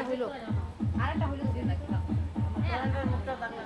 হইলো আরেকটা হইলো দিয়ে নাকি মুখটা বাংলা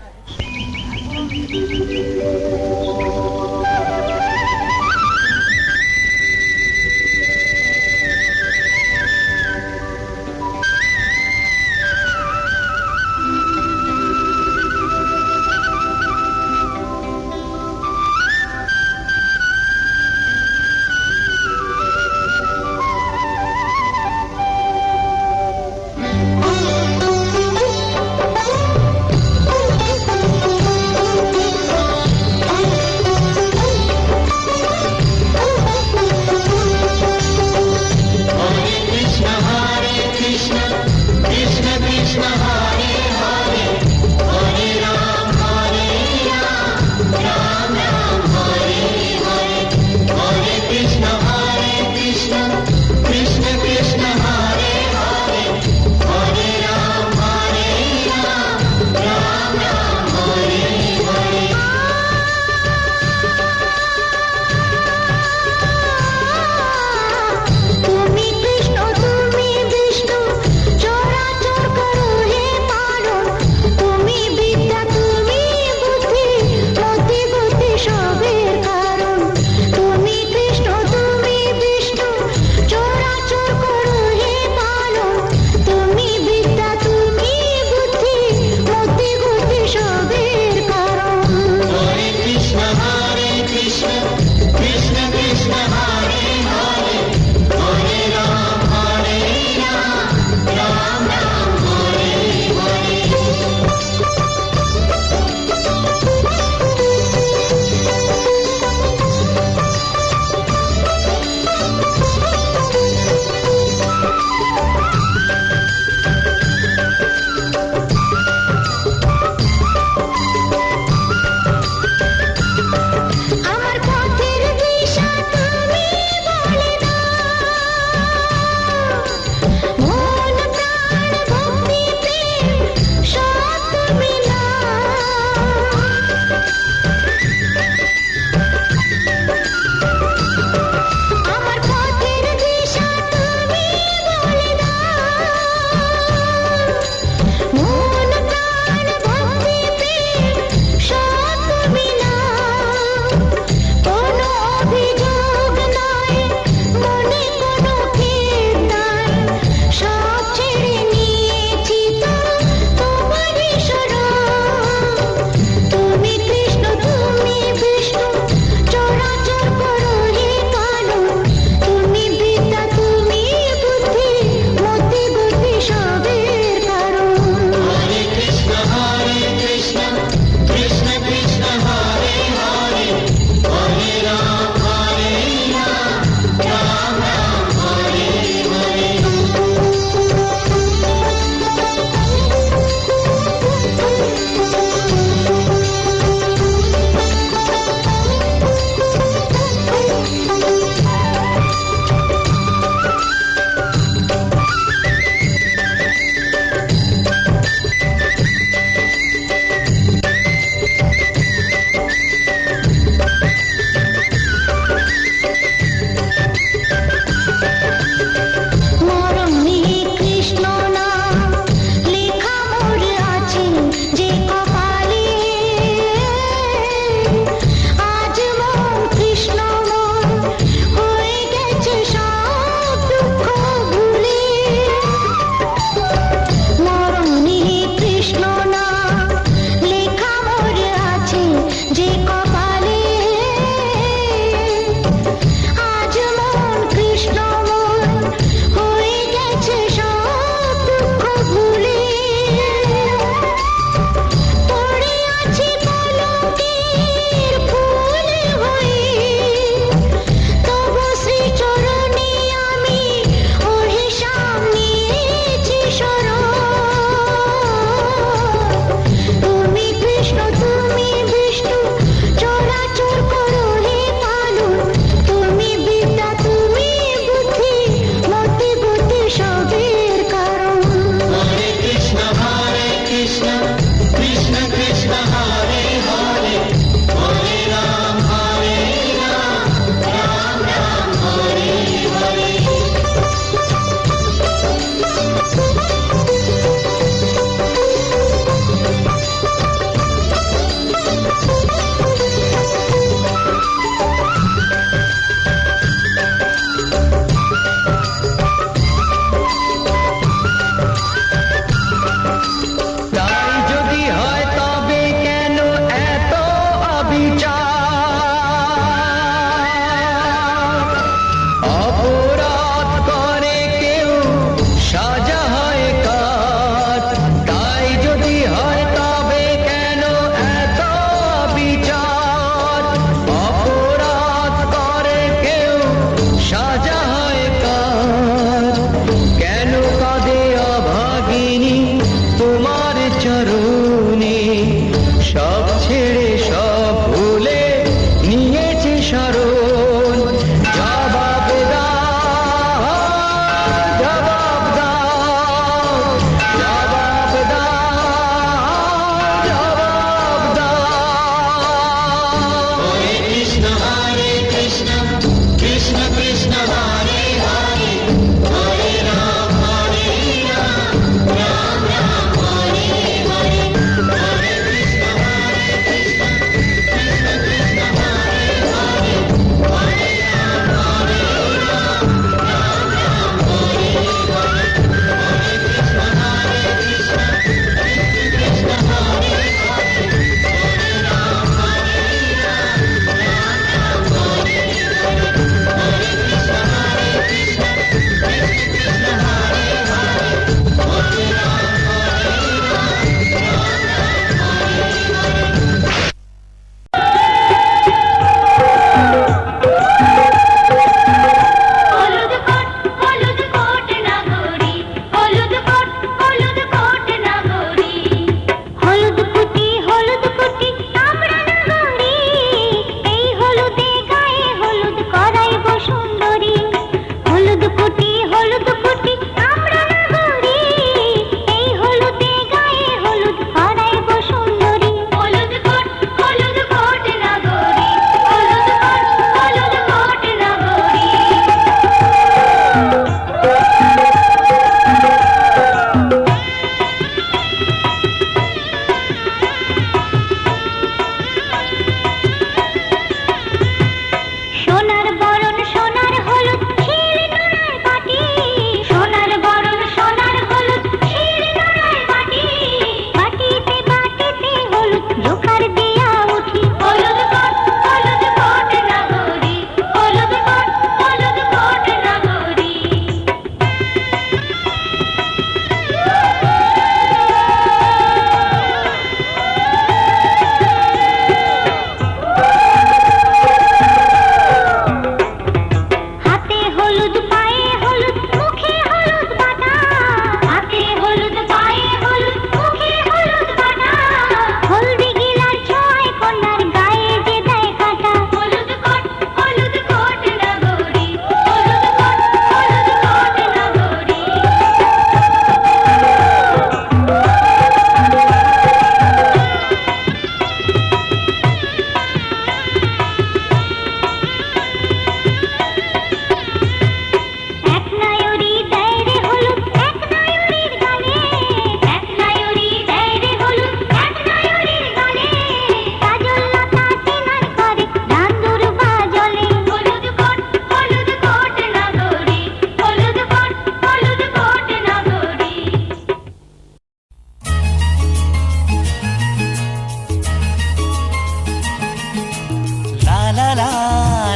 লা লা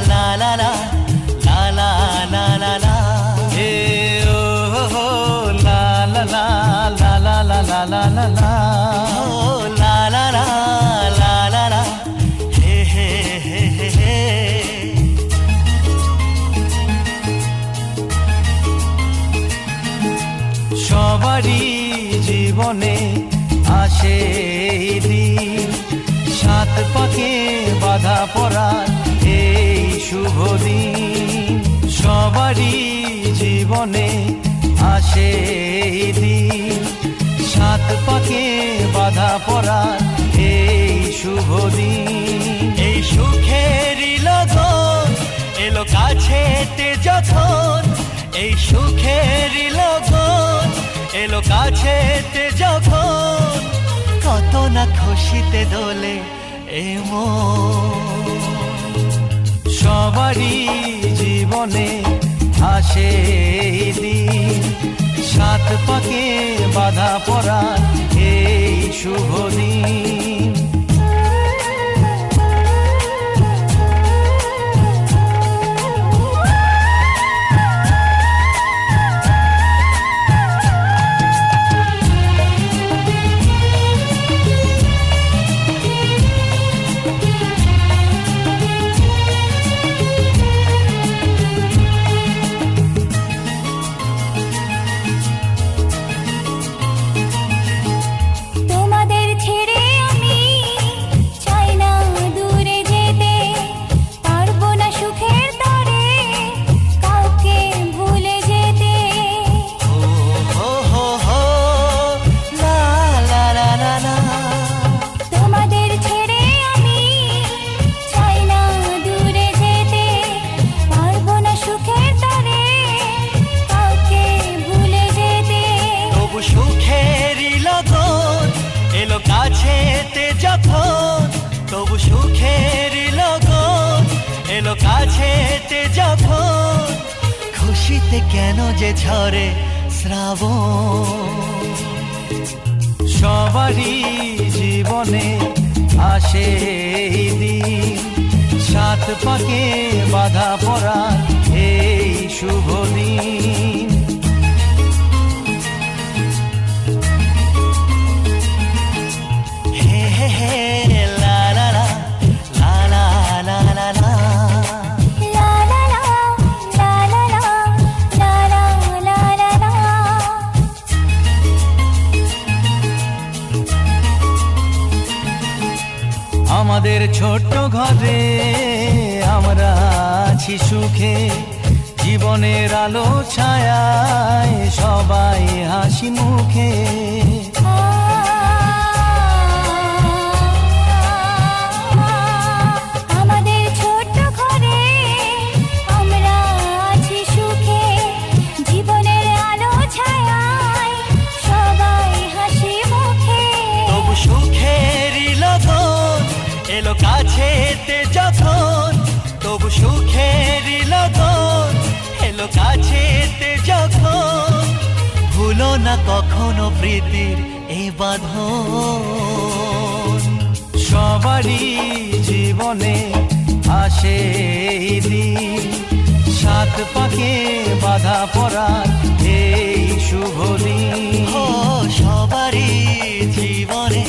লা লা লা লা লা লা লা লা হে ও হো লা লা লা লা লা লা লা লা লা লা ও লা লা লা লা লা লা হে হে হে হে হে সবারই জীবনে আসে এই দিন সাত পাকে বাধা পড়ার এই শুভ দিন সবারই জীবনে আসে এই দিন সাত পাকে বাধা পড়ার এই শুভ দিন এই সুখেরই লগন এলো কাছেতে যখন এই সুখেরই লগন এলো কাছেতে যখন কত না খুশিতে দোলে এ মন সবারই জীবনে আসে এই দিন সাত পাকে বাধা পড়ার এই শুভ দিন কাছেতে যখন তবু সুখের লগন এলো কাছেতে যখন খুশিতে কেন যে ঝরে শ্রাবণ সবারই জীবনে আসে এই দিন সাত পাকে বাধা পড়ার এই শুভ দিন আমাদের ছোট্ট ঘরে আমরা আছি সুখে জীবনের আলো ছায়ায় সবাই হাসি মুখে আমাদের ছোট্ট ঘরে আমরা আছি সুখে জীবনের আলো ছায়ায় সবাই হাসি মুখে তবু সুখেরই লগন এলো কাছেতে যখন তবু সুখেরই লগন এলো কাছেতে যখন ভুলো না কখনো প্রীতির এই বাঁধন সবারই জীবনে আসে এই দিন সাত পাকে বাধা পড়ার এই শুভ দিন সবারই জীবনে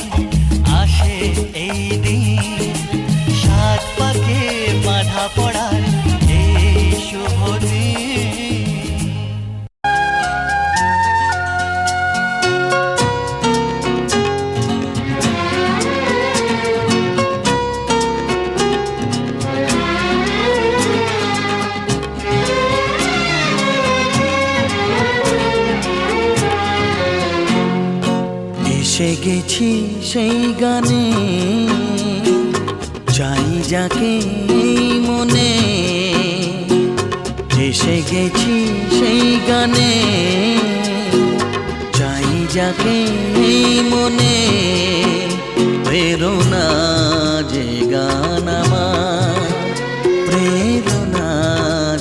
আসে এই দিন সাত পাকে বাধা পড়ার এই শুভ দিন এসে গেছি সেই গানে চাই যাকে মনে এসে গেছি সেই গানে চাই যাকে মনে প্রেরণা যে গান আমার প্রেরণা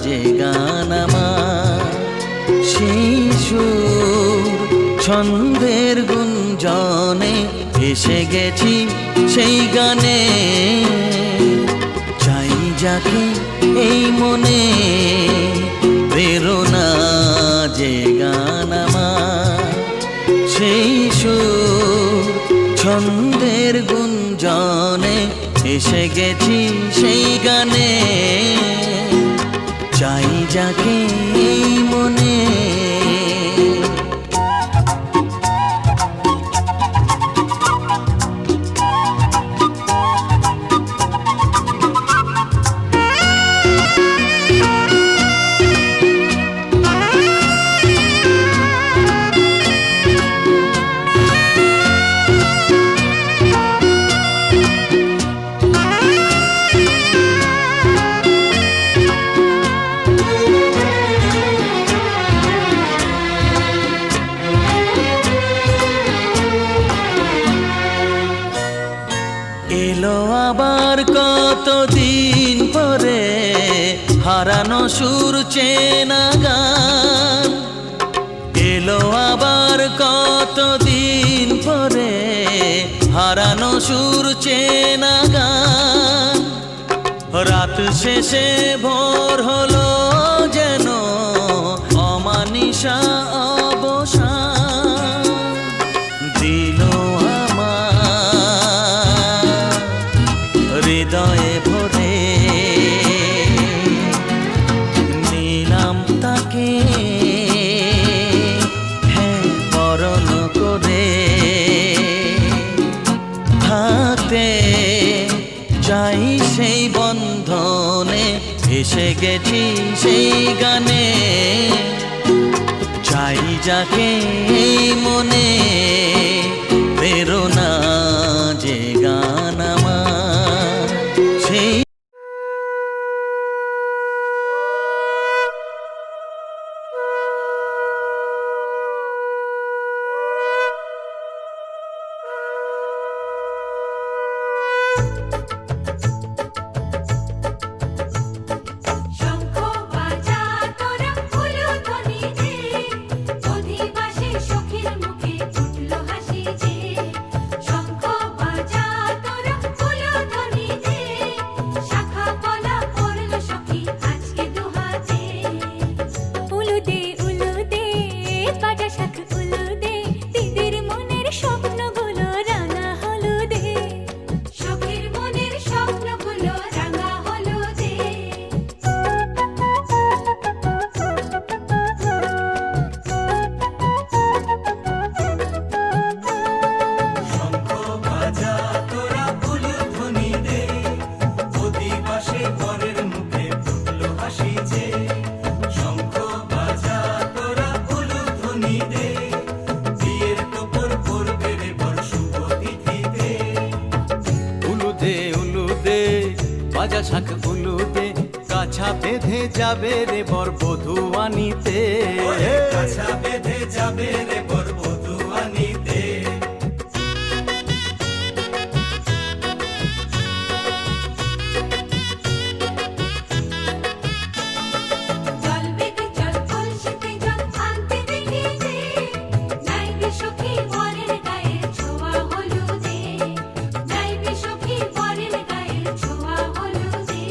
যে গান আমার সেই সুর ছন্দের গুঞ্জনে এসে গেছি সেই গানে চাই যাকে এই মনে প্রেরণা যে গান আমার, সেই সুর ছন্দের গুঞ্জনে এসে গেছি সেই গানে। চাই যাকে এই মনে, এলো আবার কতদিন পরে হারানো সুর চেনা গান। এলো আবার কতদিন পরে হারানো সুর চেনা গান। রাত শেষে ভোর হলো যেন অমানিসা অবসান দিল হৃদয়ে ভরে। নিলাম তাকে হ্যাঁ বরণ করে, থাকতে চাই সেই বন্ধনে এসে গেছি সেই গানে। চাই যাকে এই মনে প্রেরণা যে গান আমার, সেই শঙ্খ বাজা তোরা উলুধ্বনি দে, অধিবাসী সখীর মুখে উঠলো হাসি যে। শঙ্খ বাজা তোরা উলুধ্বনি দে, শাখা কলা পড়লো সখী আজকে দুহাতে। উলু দে বাজা শাখ উলু দে, দিদির মনের স্বপ্নগুলো রাঙা হলুদে। সখীর মনের স্বপ্নগুলো রাঙা হলুদে। শঙ্খ বাজা তোরা উলুধ্বনি দে, অধিবাসী বরের মুখে ফুটলো হাসি যে। শঙ্খ বাজা তোরা উলুধ্বনি দে, বিয়ের তোপর পড়বে রে বর শুভ তিথিতে। উলু দে বাজা শাখ উলু দে, কাছা বেঁধে যাবে রে বর বধূ আনিতে। কাছা বেঁধে যাবে রে বর বধূ আনিতে। জল বেঁধে জল কলসিতে জল আনতে দেখি যে, নাইবে সখী বরের গায়ের ছোঁয়া হলুদে। নাইবে সখী বরের গায়ের ছোঁয়া হলুদে।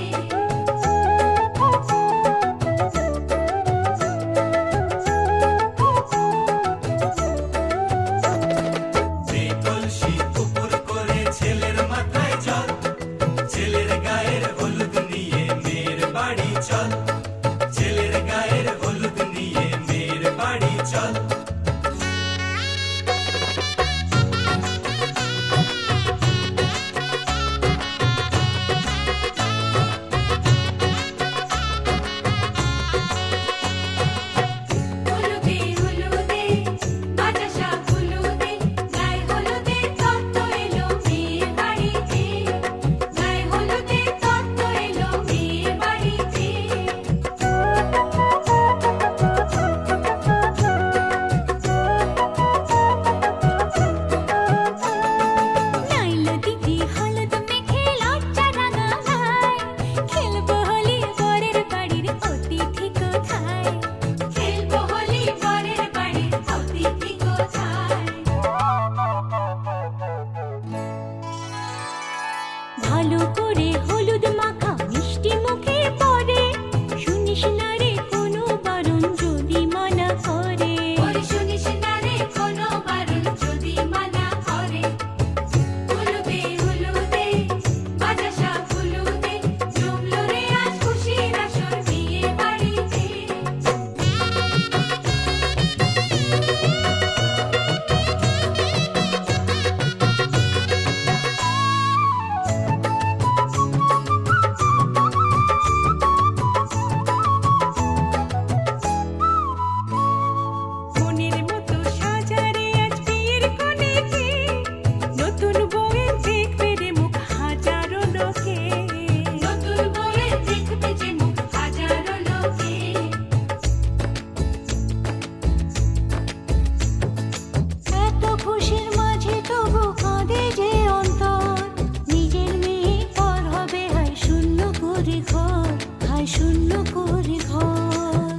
করে ঘর, হায় শূন্য করে ঘর।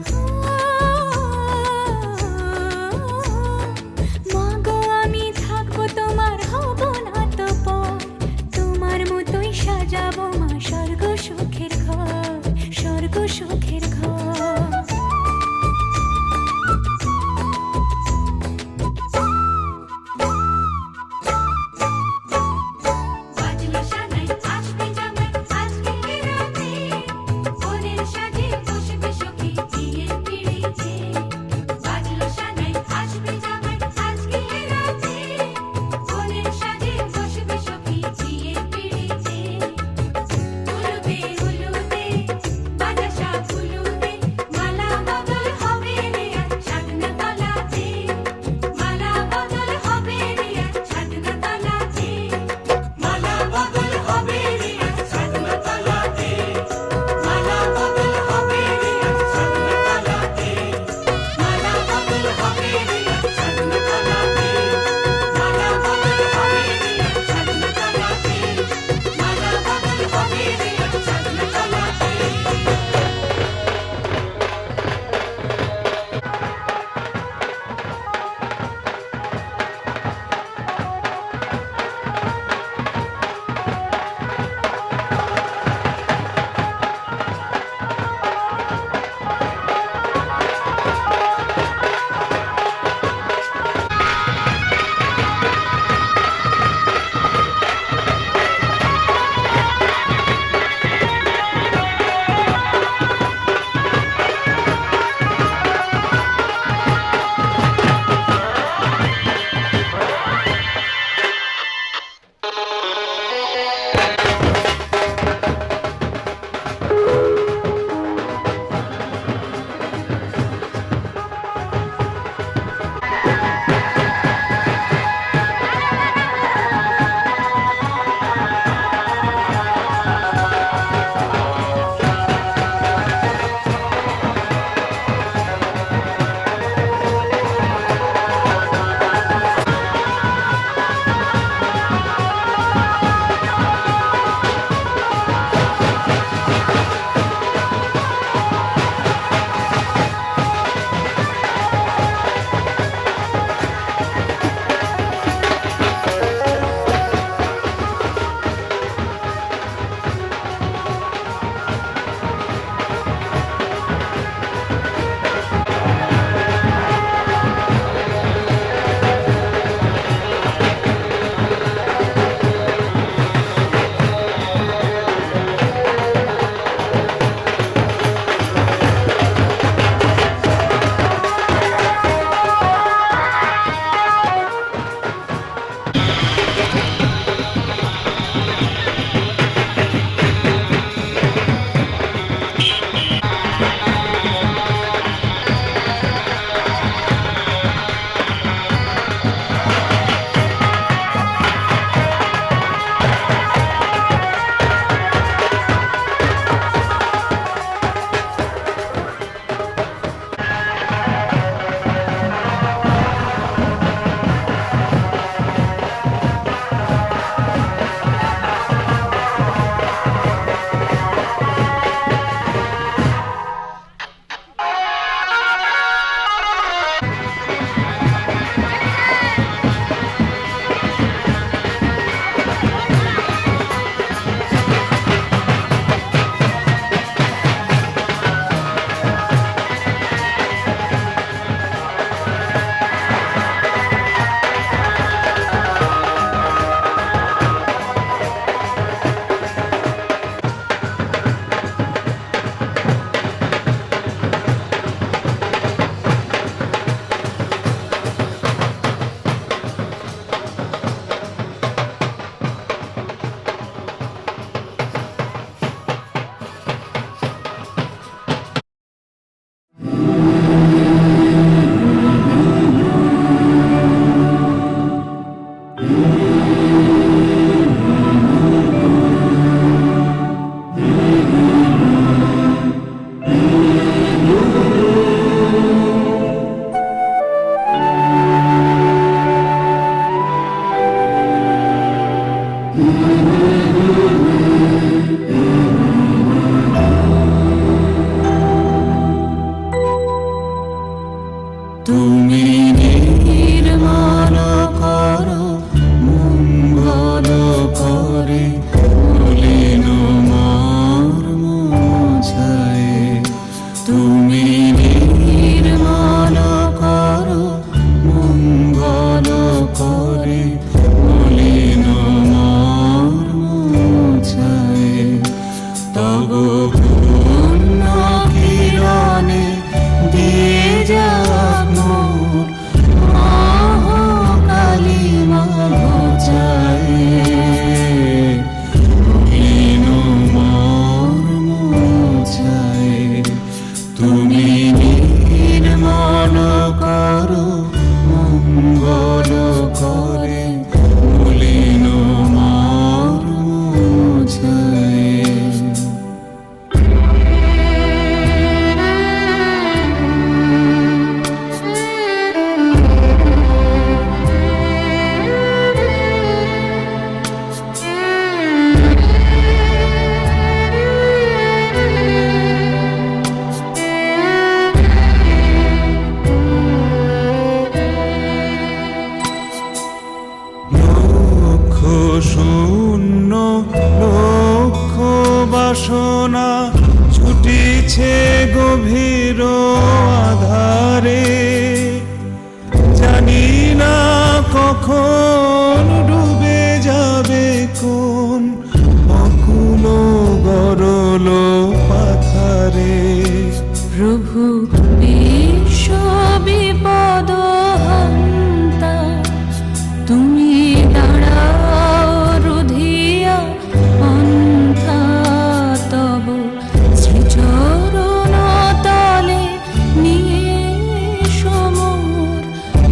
মা গো আমি থাকবো তোমার, হব না তো পর, তোমার মতোই সাজাবো মা স্বর্গ সুখের ঘর, স্বর্গ সুখের ঘর। বাজলো সানাই আসবে জামাই আজকে রাতে, ওদের সাজে বসবে পূর্ণ কিরণে দিয়ে যাক মোর মহাকালিমা ঘোচায়ে মলিন মোর মোছায়ে তুমি নির্মল করো মঙ্গল করে মলিন মোর মোছায়ে। লক্ষ শূন্য লক্ষ বাসনা ছুটিছে গভীর আধারে জানি না কখন ডুবে যাবে কোন অকুল গরল পাথারে। প্রভু বিশ্ব বিপদ হন্তা তুমি দাঁড়াও রুধিয়া পন্থা তব শ্রীচরণ তলে নিয়ে সমর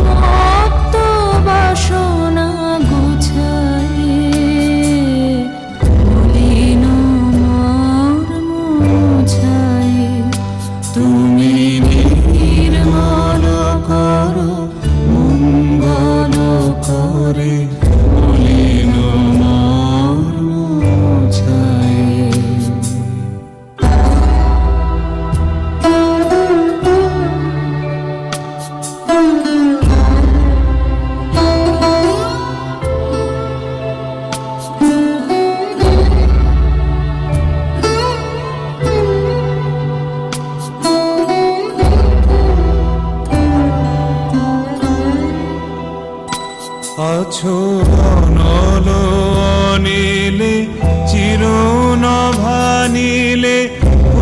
মত্ত বাসনা গুছায়ে মলিন মোর মোছায়ে তুমি নির্মল করো মঙ্গল করে মলিন মোর মোছায়ে। আছো অনল অনিলে চিরনভানিলে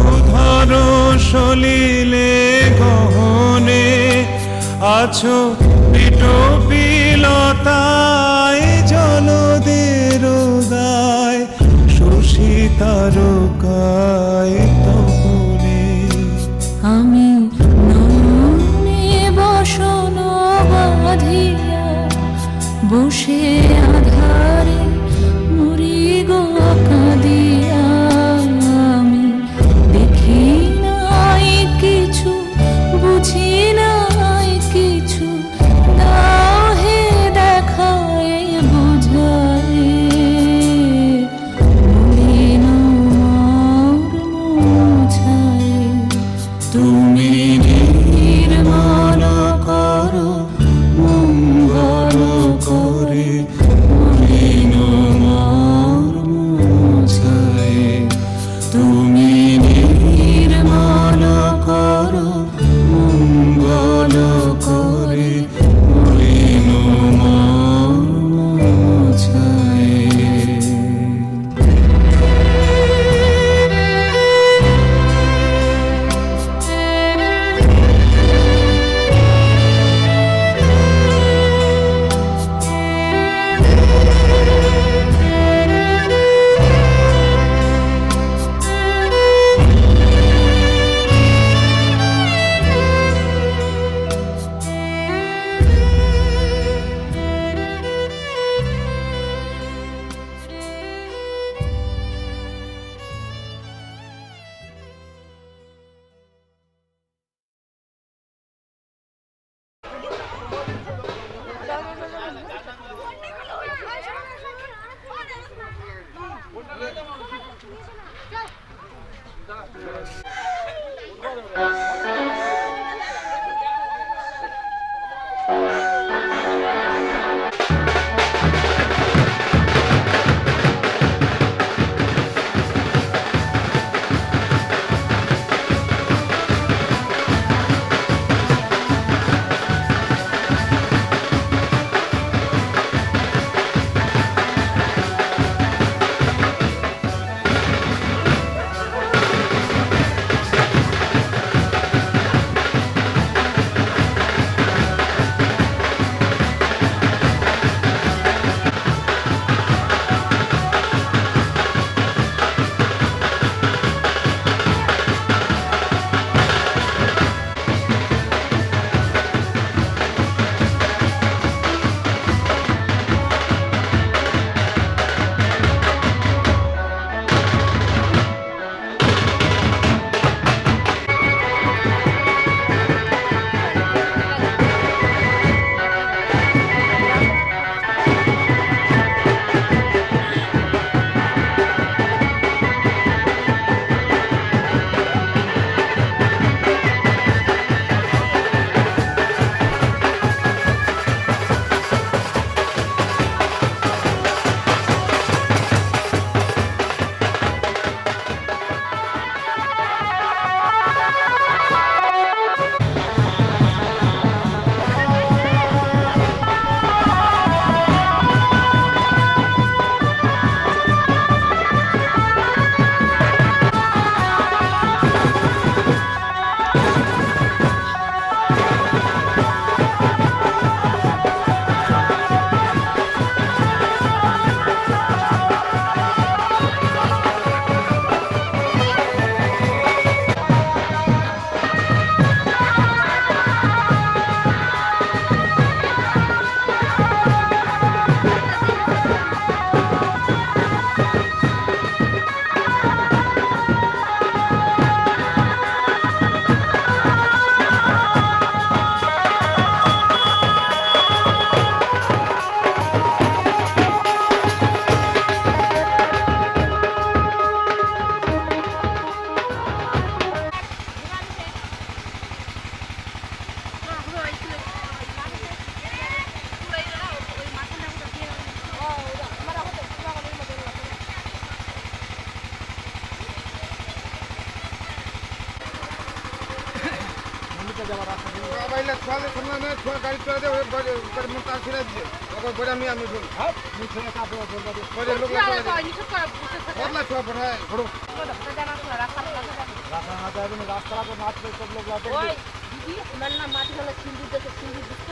উধর সলিলে গহনে আছো পিলতায় জলদের গায় শশী তারকায় তপনে আমি নয়নে বসন বাঁধিয়া বসে আধারে মরি গো কাঁদিয়া আমি দেখি নাই কিছু বুঝি নাই কিছু দাহে দেখায় বুঝায় মলিন মোর মোছায়ে তুমি নির্মল করো মঙ্গল করে মলিন মোর মোছায়ে তুমি নির্মল করো মঙ্গল করে মলিন মোর মোছায়ে। বাইলে ছলে সামনে না ছ গাড়ি চলে দে ওই করে মন তার ছিড়ে দিছে ওকে বড় আমি শুন হ্যাঁ মুই ছেলে কাপড় বলবা দে বড় লোক না লাগে কই নিছক করে বুঝতে থাকে বদলা ছ পড়ায় ঘড়ো কথা জানা তো রাস্তা লাগে রাস্তা না যাবে না রাস্তা তো মাছ পে সব লোক লাগে ওই দিদি মেলনা মাটি হলে সিন্ধু দেখে সিন্ধু দিচ্ছ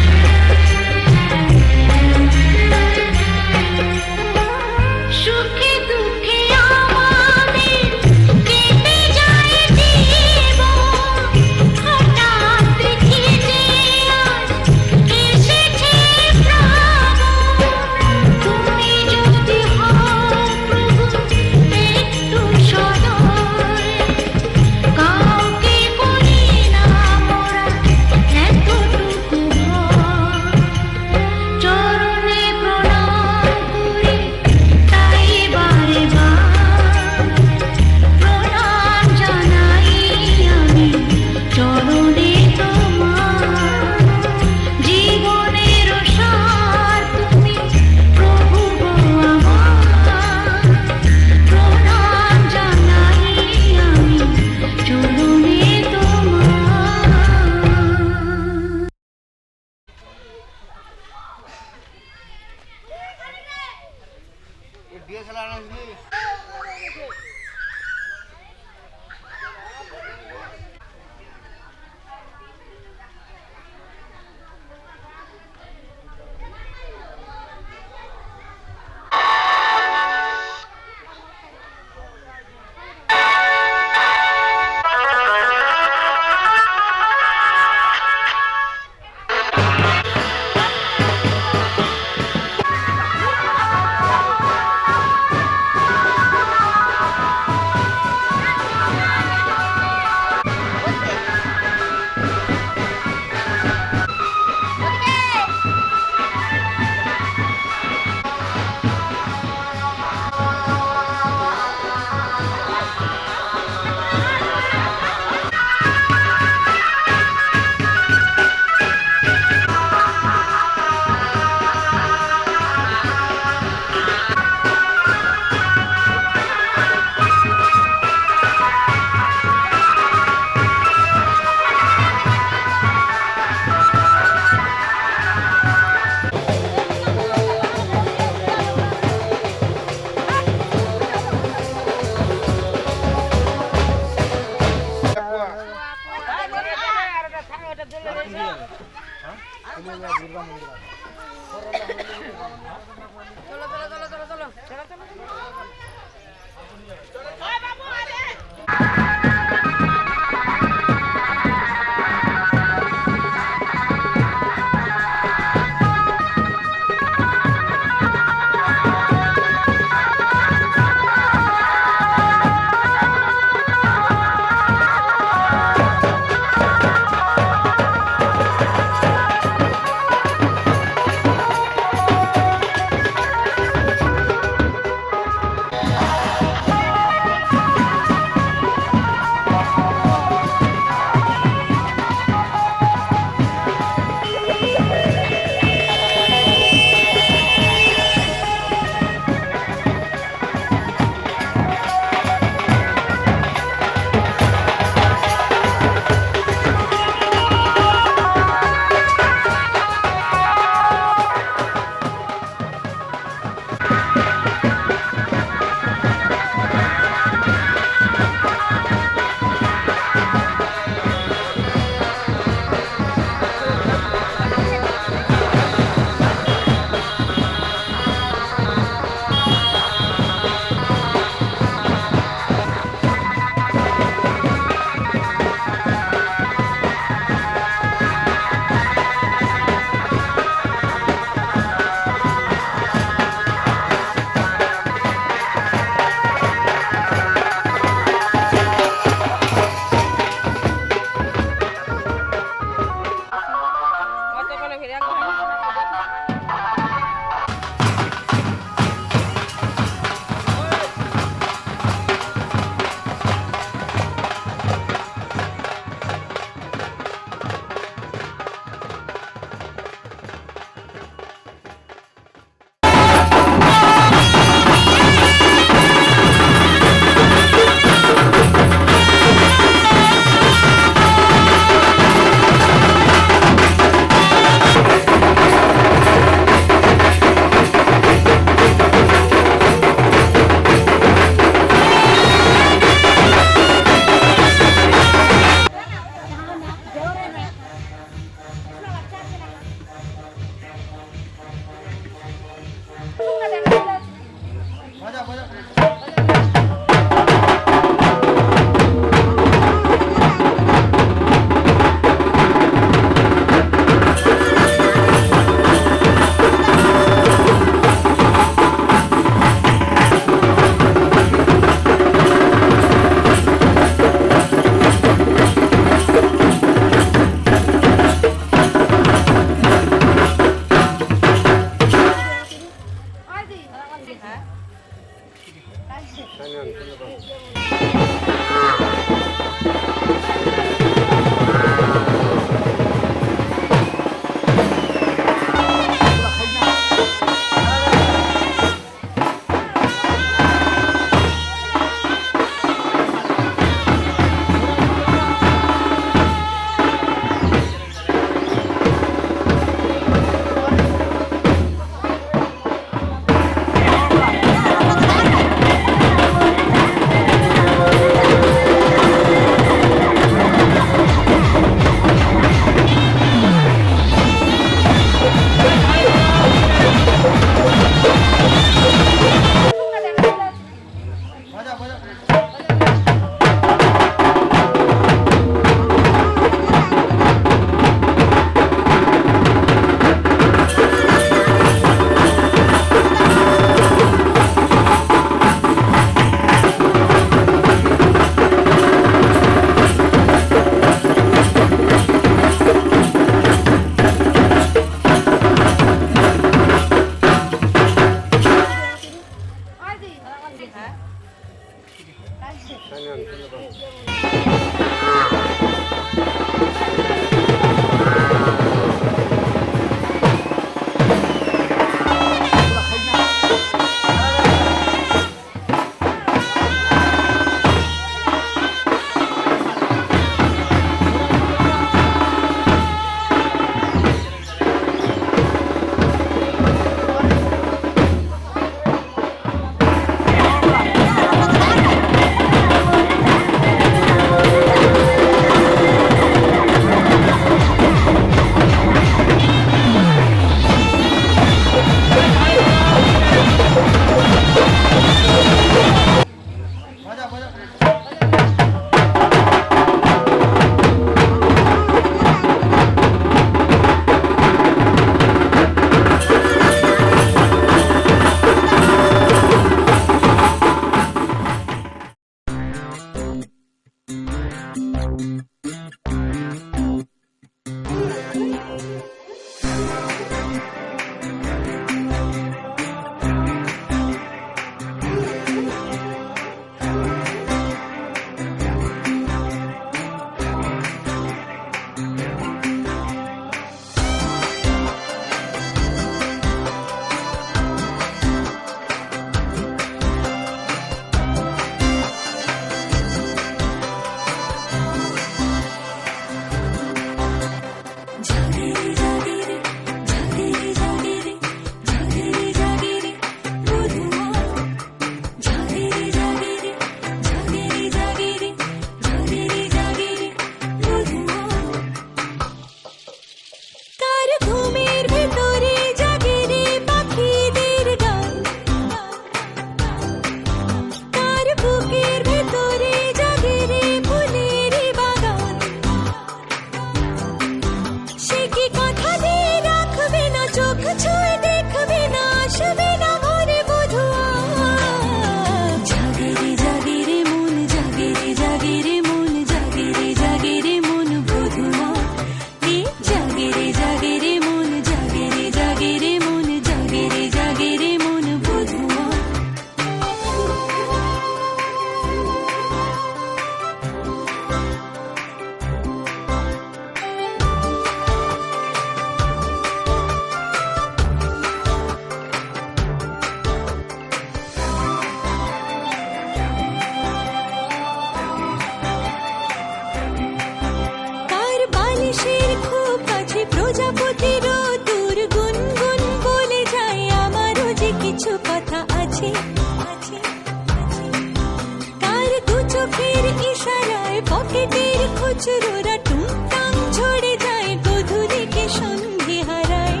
খুচরোরা টুংটাং ঝরে যায়, গধূলিকে সন্ধে হারায়।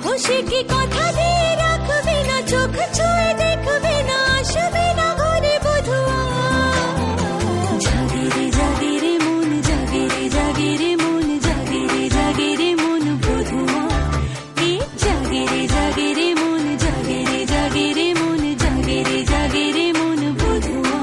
ও সে কি কথা দিয়ে রাখবে না, চোখ ছুঁয়ে দেখবে না, আসবে না ঘরে বধূয়া। জাগে রে জাগে রে মন, জাগে রে জাগে রে মন, জাগে রে জাগে রে মন বধূয়া। এ জাগে রে জাগে রে মন, জাগে রে জাগে রে মন, জাগে রে জাগে রে মন বধূয়া।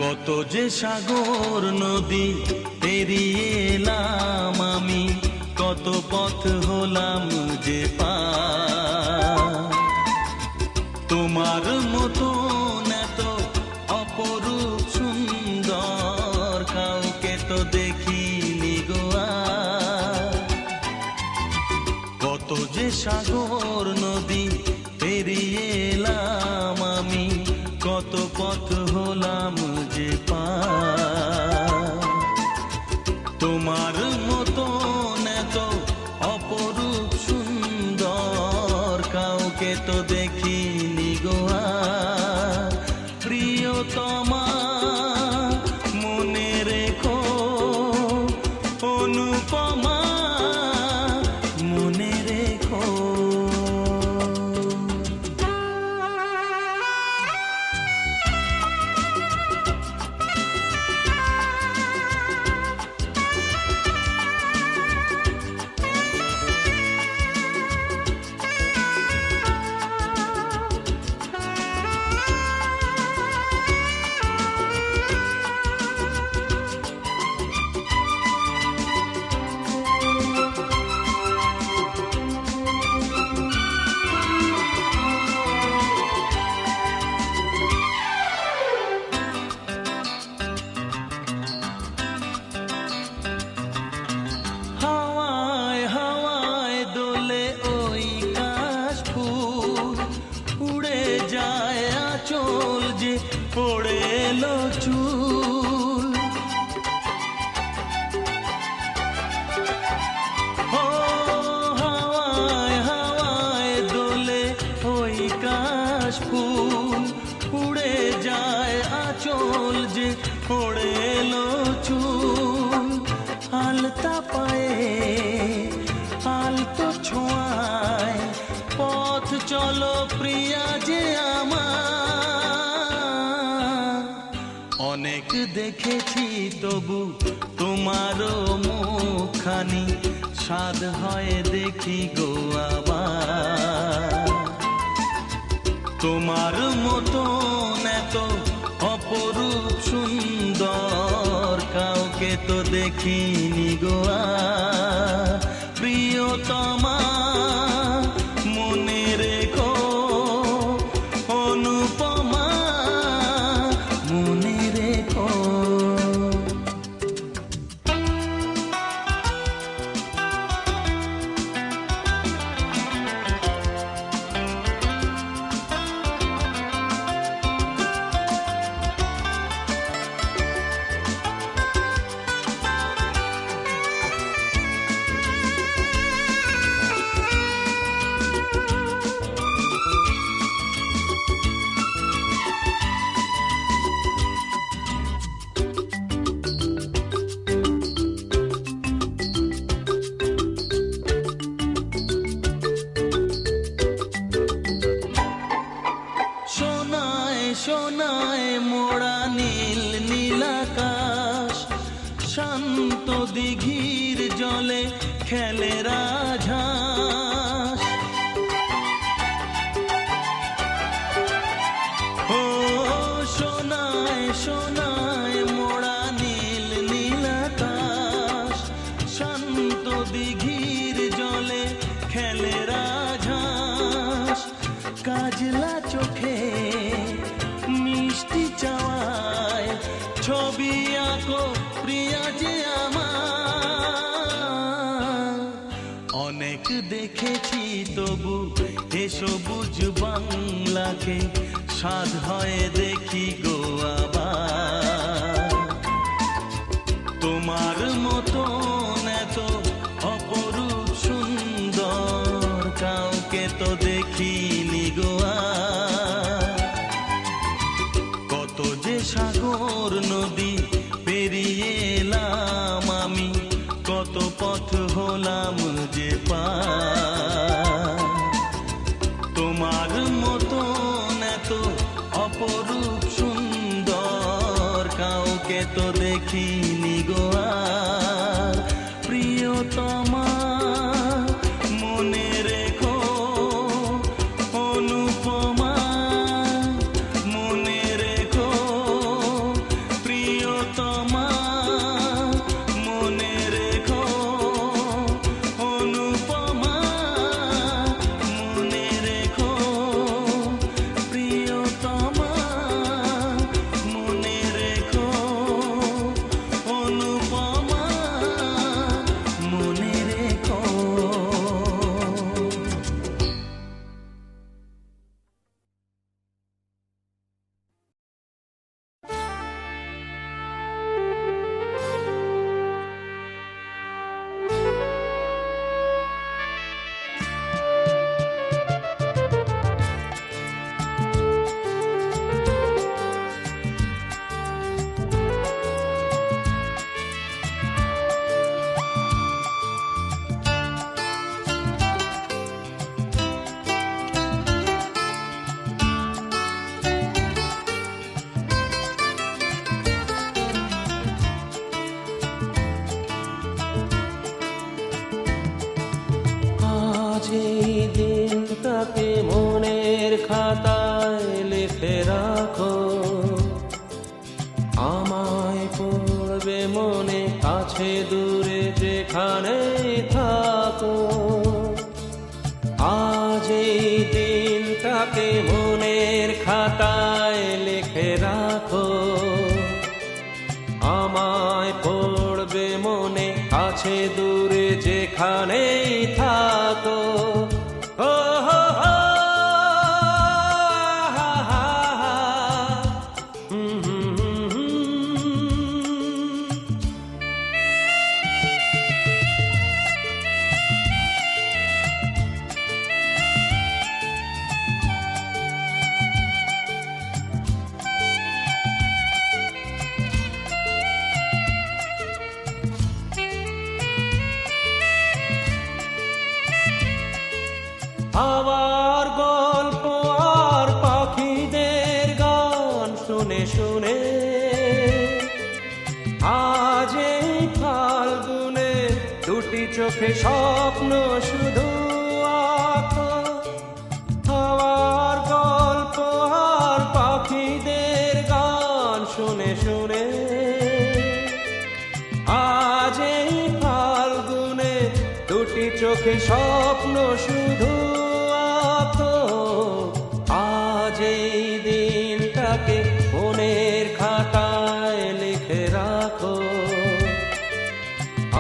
কত যে সাগর নদী পেরিয়ে এলাম আমি, কত পথ হলাম যে পার। তোমার মতো এত অপরূপ সুন্দর কাউকে তো দেখিনি গো আর। কত যে সাগর নদী পেরিয়ে এলাম আমি, কত পথ হলাম যে পার। তোমার মতো এত অপরূপ সুন্দর কাউকে তো দেখিনি গো আর। প্রিয়তমা মনে রেখো, অনুপমা মনে রেখো। হাওয়ায় হাওয়ায় দোলে ওই কাশফুল, উড়ে যায় আঁচল যে পড়ে এলো চুল। ও হাওয়ায় হাওয়ায় দোলে ওই কাশফুল, উড়ে যায় আঁচল যে পড়ে এলো চুল। আলতা পায়ে আলতো ছোঁয়ায় পথ চলো প্রিয়া যে আমার। অনেক দেখেছি তবু তোমারও মুখখানি, স্বাদ হয় দেখি গো আবার। তোমার মতো এত অপরূপ সুন্দর কাউকে তো দেখিনি গো আর। প্রিয়তমা মনে রেখো, অনুপমা মনে রেখো। সোনায় মোড়া নীল নীলাকাশ, শান্ত দিঘির জলে খেলে রাজহাঁস। ও সোনায় সোনায় মোড়া নীল নীলাকাশ, অনেক দেখেছি তবু এ সবুজ বাংলাকে সাধ হয়ে দেখি গো আবার। তোমার মতন এত অপরূপ সুন্দর কাউকে তো দেখিনি গো আর। কত যে সাগর নদী পেরিয়ে এলাম আমি, কত পথ হলাম যে পার। তোমার মতন এত অপরূপ সুন্দর কাউকে তো দেখিনি গো আর। প্রিয়তমা মনে রেখো, অনুপমা মনে রেখো, প্রিয়তমা মনে রেখো, অনুপমা মনে রেখো, প্রিয়তমা মনে রেখো, অনুপমা মনে রেখো। আজ এই দিনটাকে মনের খাতায় লিখে রাখো, আমায় পড়বে মনে কাছে দূরে যেখানে থাকো। আজ এই দিনটাকে মনের খাতায় লিখে রাখো, আমায় পড়বে মনে কাছে দূরে যেখানেই থাকো। ও হো হো, হা হা হা, হুম হুম হুম হুম। হাওয়ার গল্প আর পাখিদের গান শুনে শুনে আজ এই ফাল্গুনে দুটি চোখে স্বপ্ন শুধু আঁকো। হাওয়ার গল্প আর পাখিদের গান শুনে শুনে আজ এই ফাল্গুনে দুটি চোখে স্বপ্ন শুধু আঁকো। আজ এই দিনটাকে মনের খাতায় লিখে রাখো,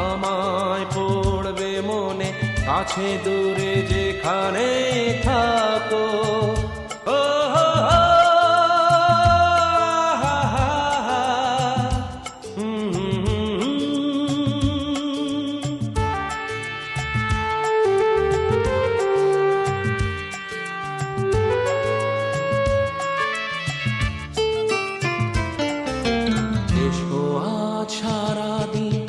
আমায় পড়বে মনে কাছে দূরে যেখানে থাকো। ও হো হো, হা হা হা, হুম হুম হুম। এসো আজ সারাদিন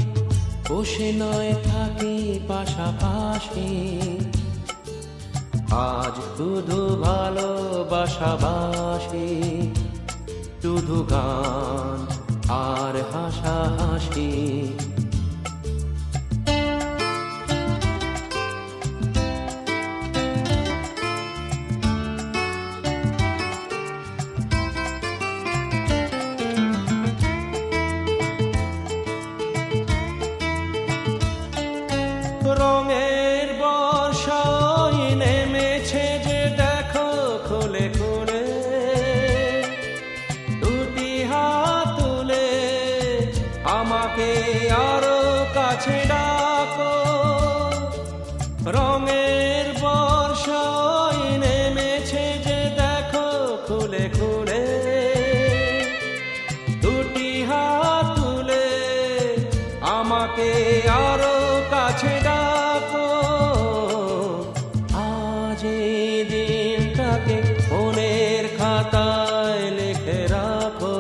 বসে নয় থাকি পাশাপাশি, আজ শুধু ভালোবাসাবাসি, শুধু গান আর হাসাহাসি। রঙের বর্ষায় নেমেছে যে দেখো খুলে খুলে, দুটি হাত তুলে আমাকে রঙের বর্ষায় নেমেছে যে দেখো খুলে খুলে, দুটি হাত তুলে আমাকে আরো কাছে ডাকো। আজ এই দিনটাকে মনের খাতায় লিখে রাখো,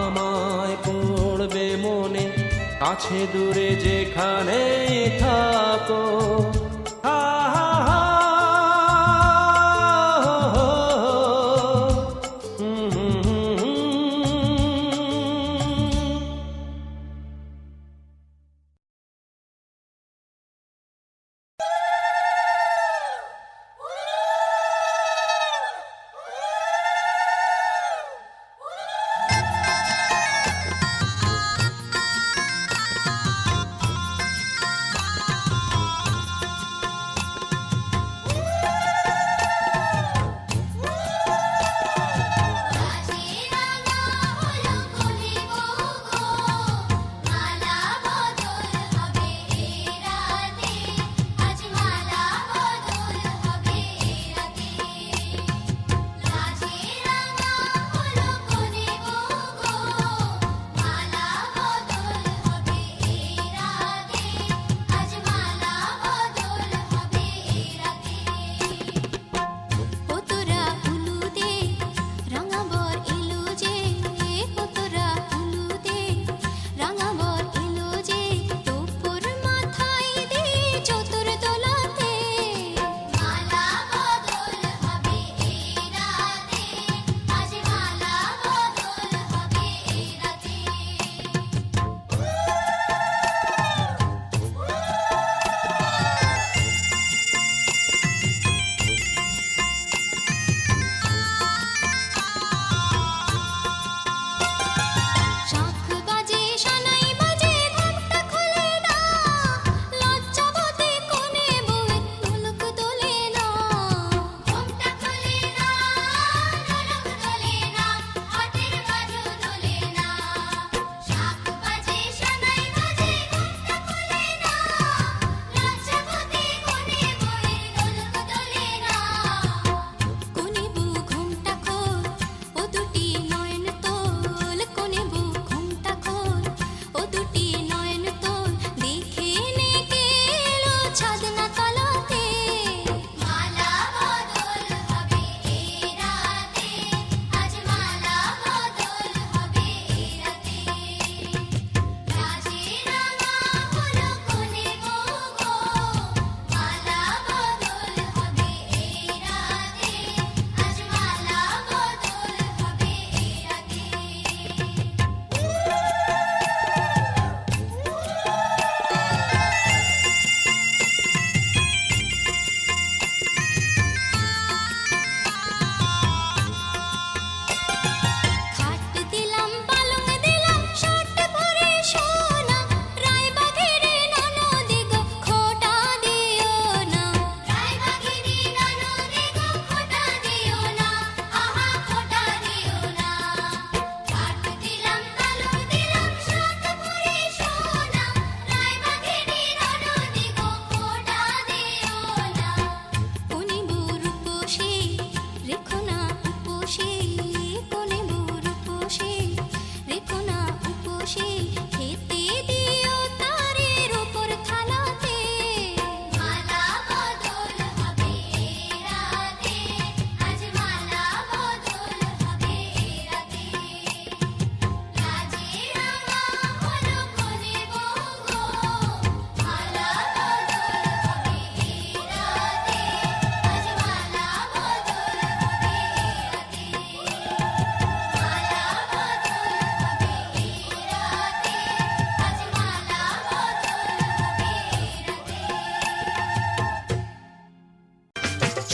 আমায় পড়বে মনে কাছে দূরে যেখানে থাকো। হা হা হা, হুম হুম হুম হুম।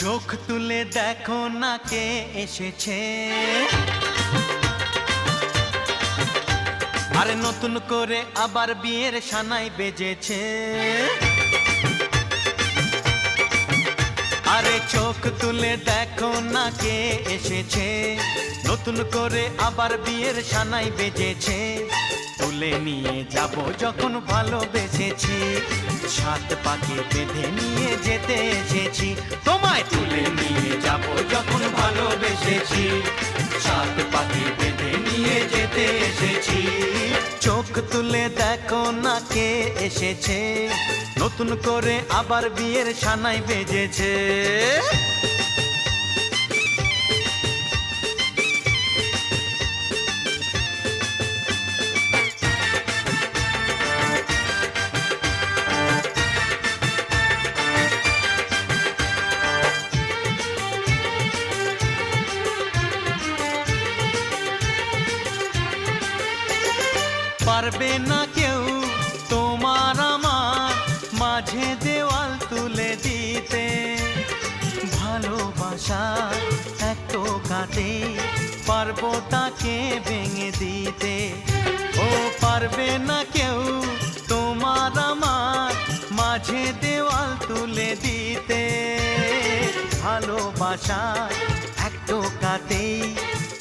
চোখ তুলে দেখো না কে এসেছে, আরে নতুন করে আবার বিয়ের সানাই বেজেছে। আরে চোখ তুলে দেখো না কে এসেছে, নতুন করে আবার বিয়ের সানাই বেজেছে। তুলে নিয়ে যাব যখন ভালোবেসেছি, সাত পাকে বেঁধে নিয়ে যেতে এসেছি। তোমায় তুলে নিয়ে যাব যখন ভালোবেসেছি, সাত পাকে বেঁধে নিয়ে যেতে এসেছি। চোখ তুলে দেখো না কে এসেছে, নতুন করে আবার বিয়ের সানাই বেজেছে। পারবে না কেউ তোমার আমার মাঝে দেওয়াল তুলে দিতে, ভালোবাসা এত কাটে পারবো তাকে ভেঙে দিতে। ও পারবে না কেউ তোমার আমার মাঝে দেওয়াল তুলে দিতে, ভালোবাসা এত কাটে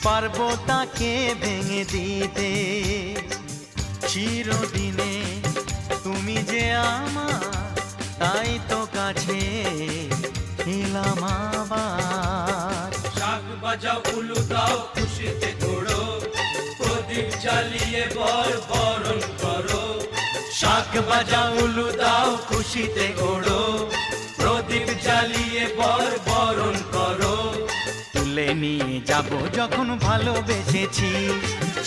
পারবো তাকে ভেঙে দিতে। চিরদিনে তুমি যে আমার, তাই তো কাছে এলাম আবার। শাক বাজাও উলু দাও খুশিতে ঘোড়ো, প্রদীপ জ্বালিয়ে বরণ করো। শাক বাজাও উলু দাও খুশিতে ঘোড়ো, প্রদীপ জ্বালিয়ে বরণ করো। তুলে নিয়ে যাব যখন ভালোবেসেছি,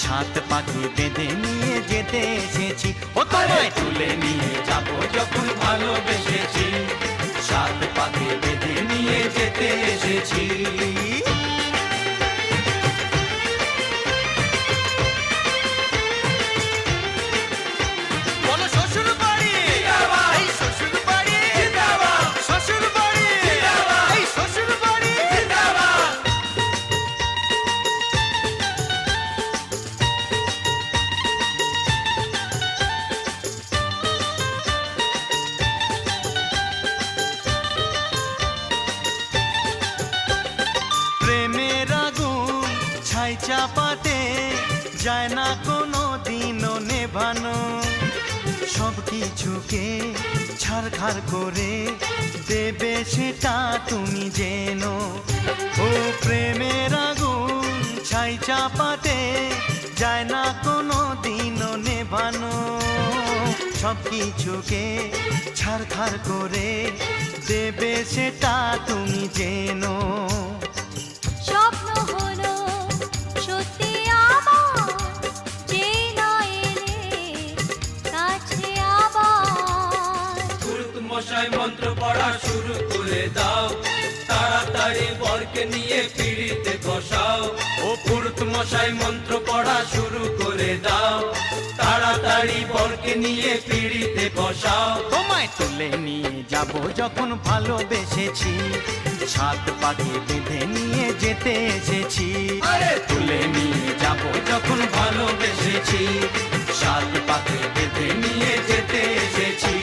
সাত পাকে বেঁধে নিয়ে যেতে এসেছি। ও তোমায় তুলে নিয়ে যাব যখন ভালোবেসেছি, সাত পাকে বেঁধে নিয়ে যেতে এসেছি। বলো শ্বশুর বাড়ি, এই শ্বশুর বাড়ি, শ্বশুর বাড়ি, এই শ্বশুর বাড়ি। প্রেমের আগুন ছাই চাপাতে যায় না কোনো দিনও নেভানো, সব কিছুকে ছারখার করে দেবে সেটা তুমি জেনো। ও প্রেমের আগুন ছাই চাপাতে যায় না কোনো দিনও নেভানো, সব কিছুকে ছারখার করে দেবে সেটা তুমি জেনো। স্বপ্ন হলো সত্যি আমার, যে না এলে কাছে আবার। পুরুত মশাই মন্ত্র পড়া শুরু করে দাও, তাড়াতাড়ি বরকে নিয়ে পিড়িতে বসাও। ও পুরুত মশাই মন্ত্র পড়া শুরু করে দাও, তাড়াতাড়ি বরকে নিয়ে পিড়িতে বসাও। তোমায় তুলে নিয়ে যাব যখন ভালোবেসেছি, সাত পাকে বেঁধে নিয়ে যেতে এসেছি। আরে তুলে নিয়ে যাব যখন ভালোবেসেছি, সাত পাকে বেঁধে নিয়ে যেতে এসেছি।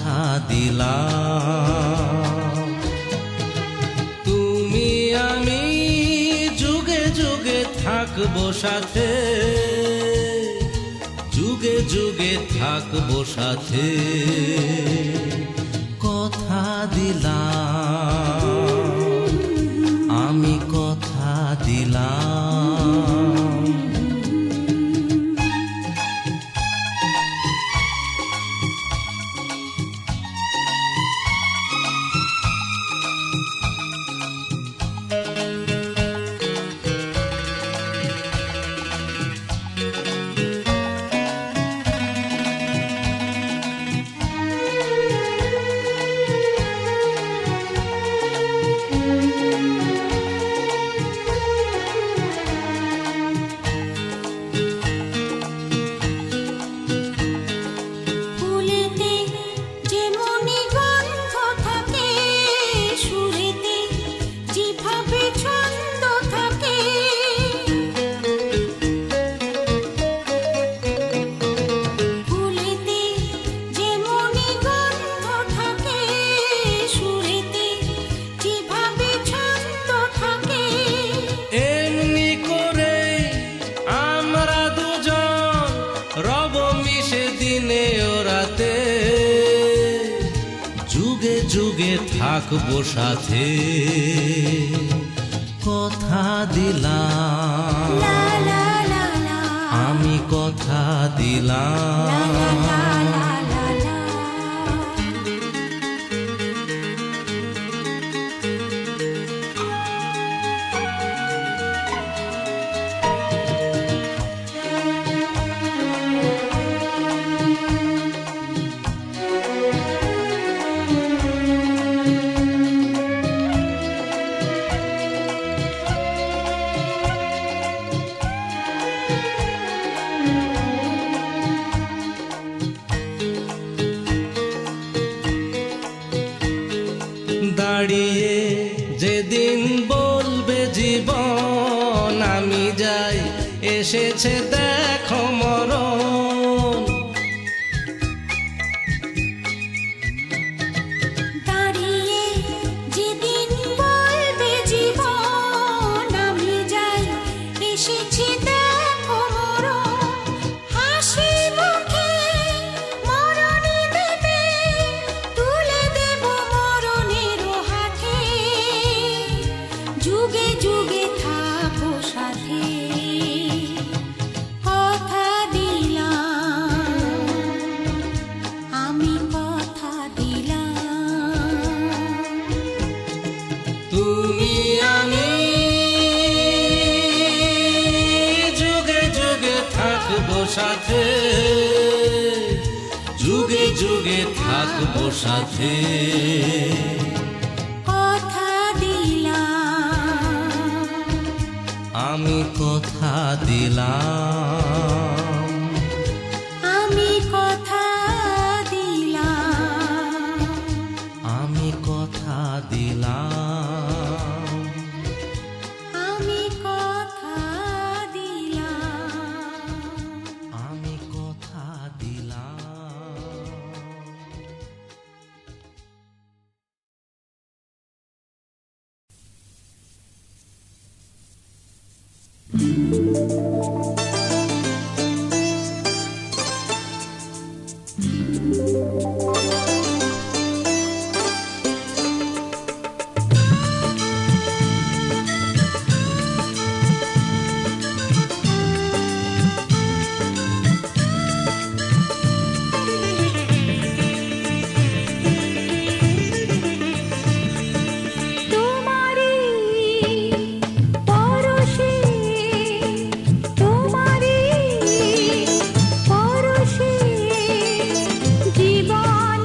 কথা দিলাম। তুমি আমি যুগে যুগে থাকবো সাথে, যুগে যুগে থাকবো সাথে, কথা দিলাম, আমি কথা দিলাম। ফুলেতে যেমনি গন্ধ থাকে, সুরেতে যেভাবে ছন্দ থাকে, ফুলেতে যেমনি গন্ধ থাকে, সুরেতে যেভাবে ছন্দ থাকে, এমনি করে আমরা দুজন রব মিশে দিনে ও রাতে, যুগে যুগে থাকবো সাথে, কথা দিলাম, লা লা লা লা, আমি কথা দিলাম। লা লা লা লা লা। দাঁড়িয়ে যেদিন বলবে জীবন আমি যাই, এসেছে দেখো মরণ। দাঁড়িয়ে যেদিন বলবে জীবন আমি যাই, এসেছি দেখো মরণ। হাসি মুখে মরণে দেবে, তুলে দেব মরণের হাতে, যুগে যুগে থাকো সাথে, কথা দিলাম, আমি কথা দিলাম। তুমি আমি যুগে যুগে থাকবো সাথে, যুগে যুগে থাকবো সাথে, কথা দিলাম, আমি কথা দিলাম। আমি কথা দিলাম, আমি কথা দিলাম। আমি কথা দিলাম। আমি কথা দিলাম। তোমারি পরশে, তোমারি পরশে জীবন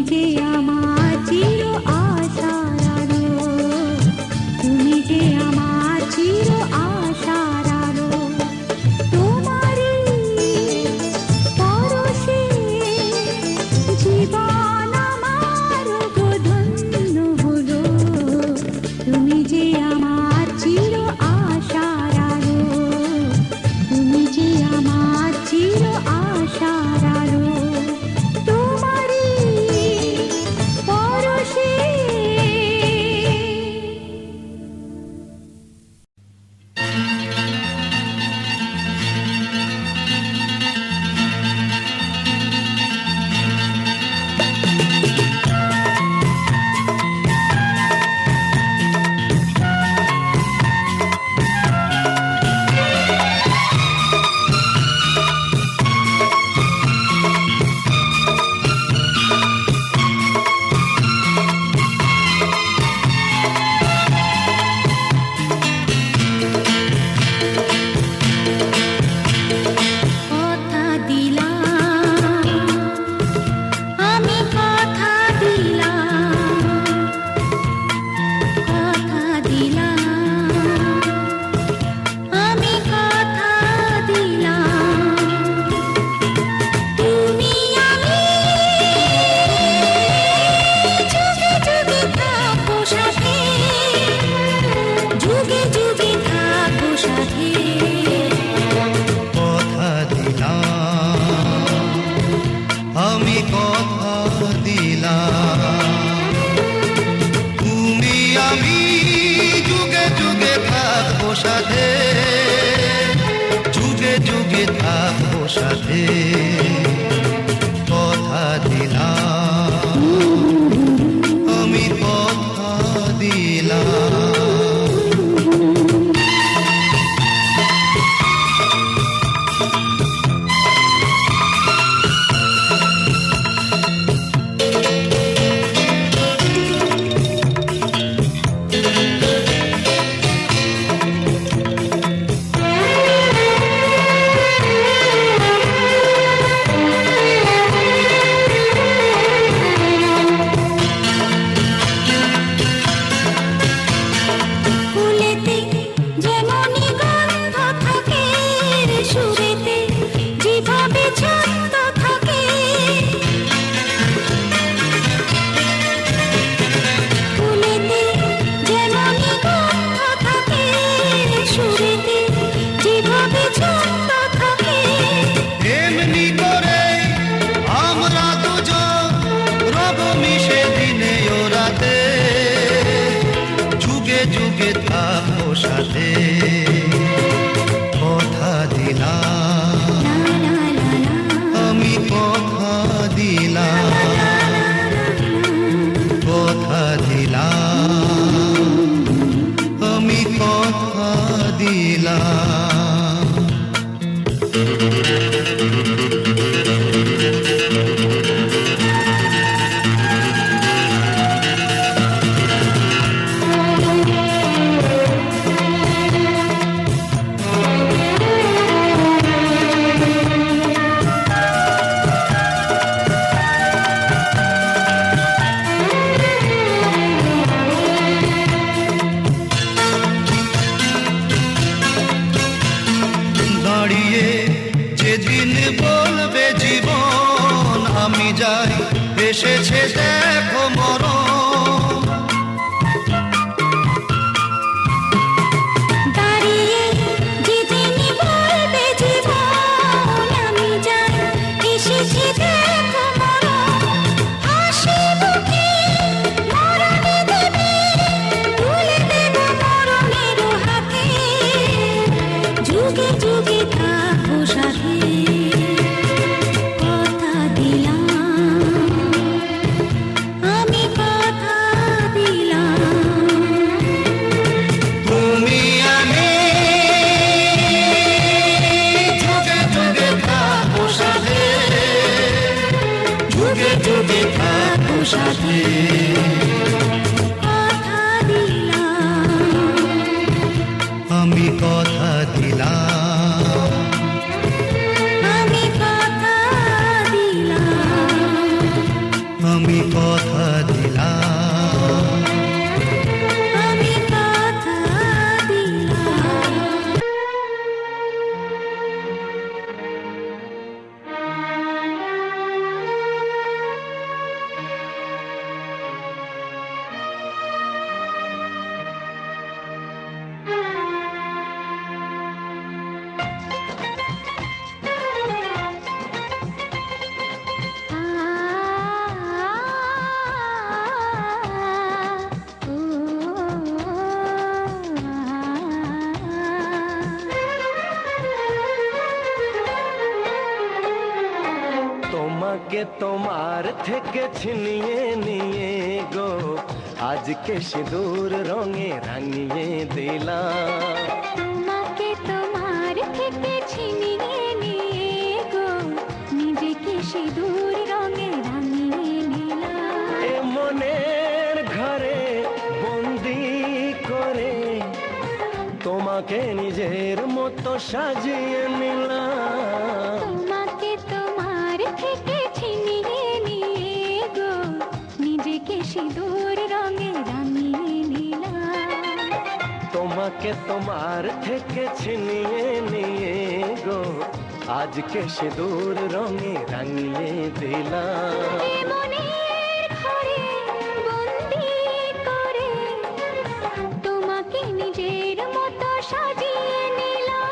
যে আমার চির আশার আলো, তুমি যে আমার চির আশার আলো। তোমারই পরশে জীবন আমার গো ধন্য হলো, তুমি যে আমার চির আশার আলো, তুমি যে আমার চির আশার আলো। তোমারই পরশে কথা দিলাম, আমি কথা দিলাম, কথা দিলাম, আমি কথা দিলাম। তুমি আমি যুগে যুগে থাকবো সাথে, যুগে যুগে থাকবো সাথে। কথা দিলাম, আমি কথা দিলাম, তুমি আমি যুগে যুগে থাকবো সাথে, যুগে যুগে থাকবো সাথে। কথা দিলাম, আমি কথা দিলাম। ফুলেতে যেমনি গন্ধ থাকে, সুরেতে যেভাবে ছন্দ থাকে। ফুলেতে যেমনি গন্ধ থাকে, সুরেতে যেভাবে ছন্দ থাকে। এমনি করে আমরা দুজন রব মিশে দিনে ও রাতে, যুগে যুগে থাকবো সাথে। কথা দিলাম, আমি কথা দিলাম, কথা দিলাম, আমি কথা দিলাম। দাঁড়িয়ে যেদিন বলবে জীবন আমি যাই, এসেছে দেখো মরণ। দাঁড়িয়ে যেদিন বলবে জীবন আমি যাই, এসেছে দেখো মরণ। হাসি মুখে মরণে দেবে, তুলে দেব মরণের হাতে, যুগে যুগে থাকবো সাথে। কথা দিলাম, আমি কথা দিলাম। তুমি আমি যুগে যুগে থাকবো সাথে, যুগে যুগে থাকবো সাথে। কথা দিলাম, আমি কথা দিলাম, আমি কথা দিলাম। আমি কথা তোমাকে তোমার থেকে ছিনিয়ে নিয়ে গো আজকে সিঁদুর রঙে রাঙিয়ে দিলাম। তোমাকে তোমার থেকে ছিনিয়ে নিয়ে গো নিজেকে সিঁদুর রঙে রাঙিয়ে নিলাম। এ মনের ঘরে বন্দি করে তোমাকে নিজের মতো সাজিয়ে নিলাম। তোমাকে তোমার থেকে ছিনিয়ে নিয়ে গো নিজেকে সিঁদুর রঙে রাঙিয়ে নিলাম। তোমাকে তোমার থেকে ছিনিয়ে নিয়ে গো আজকে সিঁদুর রঙে রাঙিয়ে দিলাম। এ মনের ঘরে বন্দি করে তোমাকে নিজের মতো সাজিয়ে নিলাম।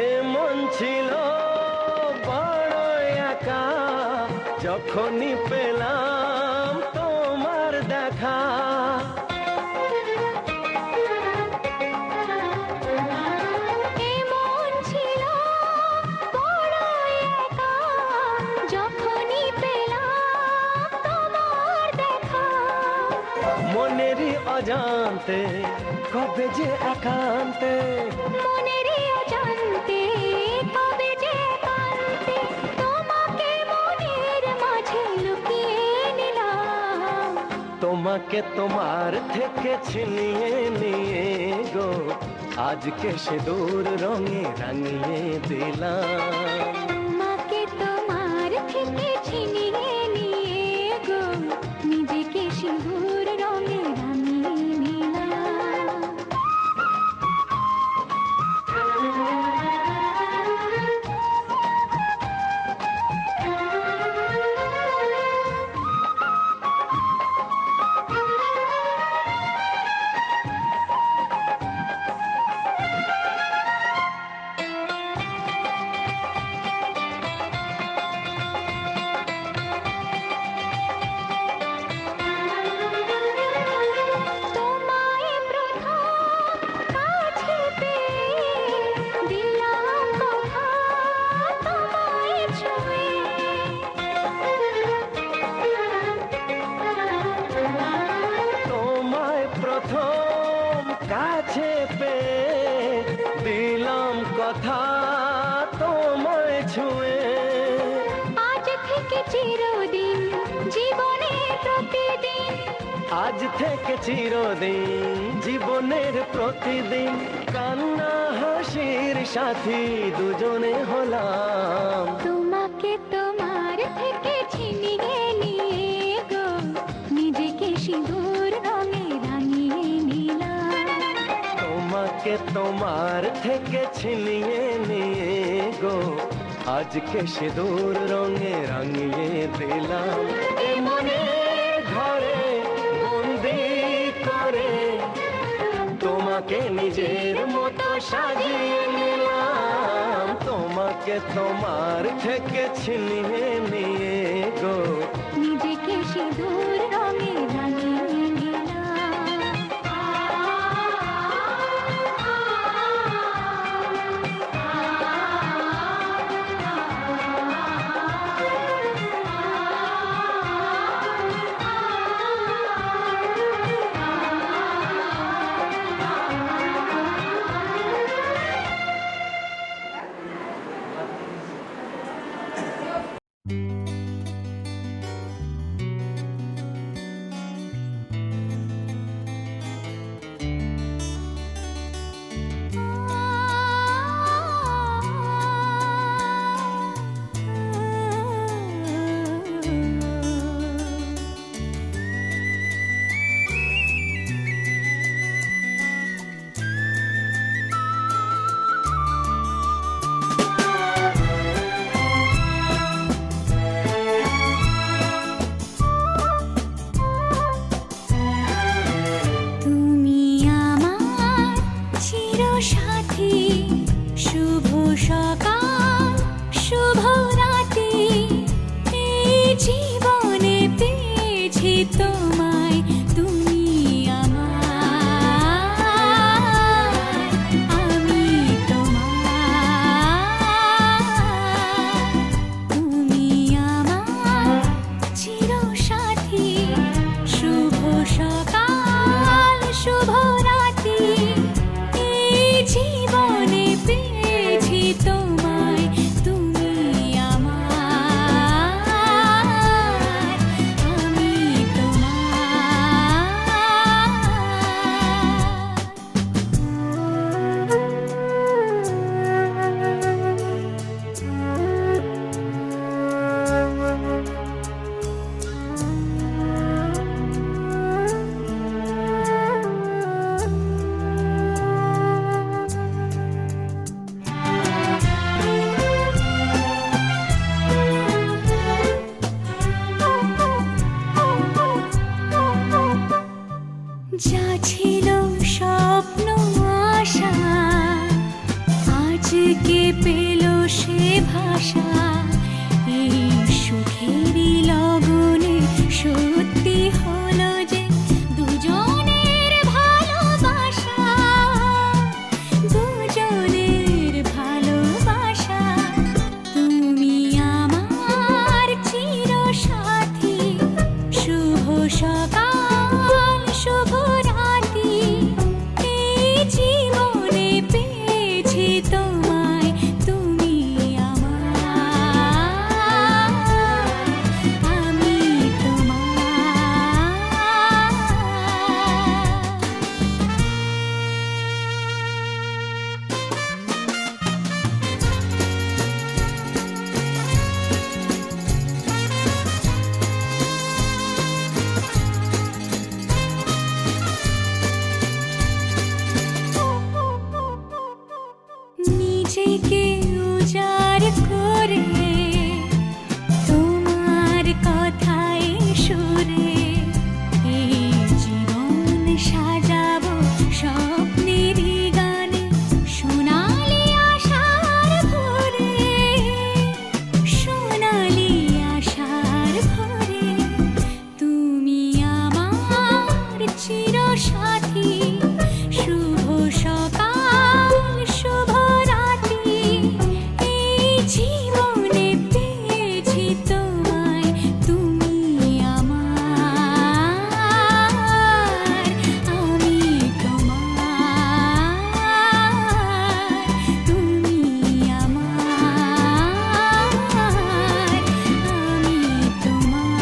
এ মন ছিল বড় একা যখনই পেলাম তোমার দেখা। এমন ছিল বড় একা যখনই পেলাম তোমার দেখা। মনেরই অজান্তে কবে যে একান্তে মনেরই অজান্তে কবে যে একান্তে তোমাকে মনের মাঝে লুকিয়ে নিলাম। তোমাকে তোমার থেকে ছিনিয়ে নিয়ে গো আজকে সিঁদুর রঙে রাঙিয়ে দিলাম। তোমাকে তোমার থেকে ছিনিয়ে নিয়ে গো নিজেকে সিঁদুর রঙে রাঙিয়ে নিলাম। তোমায় প্রথম কাছে পেয়ে দিলাম কথা তোমায় ছুঁয়ে। তোমায় প্রথম কাছে পেয়ে দিলাম কথা তোমায় ছুঁয়ে। আজ থেকে চিরদিন জীবনে প্রতিদিন আজ থেকে চিরদিন জীবনের প্রতিদিন কান্না হাসির সাথী দুজনে হলাম। তোমাকে তোমার থেকে ছিনিয়ে নিয়ে গো নিজেকে সিঁদুর রঙে রাঙিয়ে নিলাম। তোমাকে তোমার থেকে ছিনিয়ে নিয়ে গো আজকে সিঁদুর রঙে রাঙিয়ে দিলাম। এ মনের ঘরে বন্দি করে তোমাকে নিজের মতো সাজিয়ে নিলাম। তোমাকে তোমার থেকে ছিনিয়ে নিয়ে গো নিজেকে সিঁদুর রঙে রাঙিয়ে নিলাম। ছিল স্বপ্ন আশা, আজকে পেল সে ভাষা। এই সুখেরই লগনে সত্যি হলো যে দুজনের ভালোবাসা, দুজনের ভালোবাসা। তুমি আমার চিরসাথী, শুভ সকাল শুভ রাতি। এই জীবনে পেয়েছি তোমায়, তুমি আমার, আমি তোমার। নিজেকে উজাড় করে তোমার কথায় সুরে এই জীবন সাজাবো স্বপ্নেরই গানে, সোনালি আশার ভোরে, সোনালি আশার ভোরে। তুমি আমার চিরসাথী, শুভ সকাল শুভ রাতি। এই জীবনে পেয়েছি তোমায়, তুমি আমার, আমি তোমার। তুমি আমার, আমি তোমার।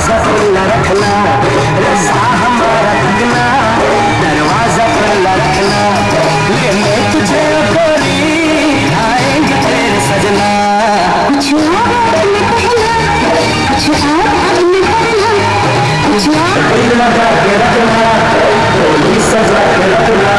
दरवाजा खुला रखना, रास्ता हमारा तकना, दरवाजा खुला रखना, लेने तुझे गोरी आएंगे तेरे सजना। कुछ और न कहना, कुछ और न कहना, कुछ और लगा के रखना, गोली सजा के रखना।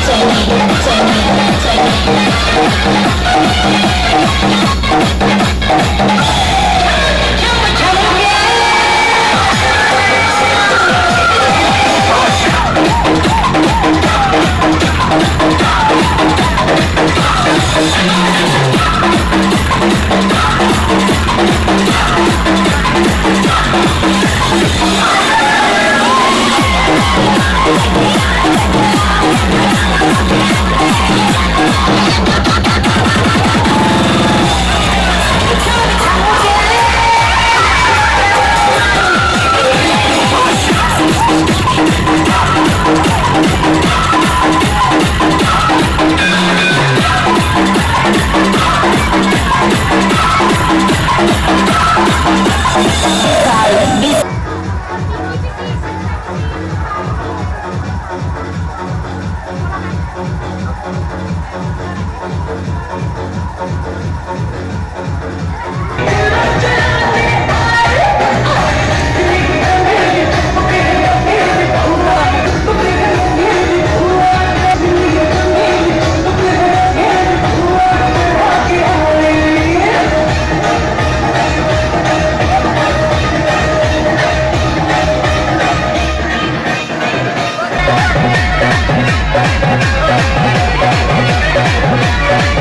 Thank you.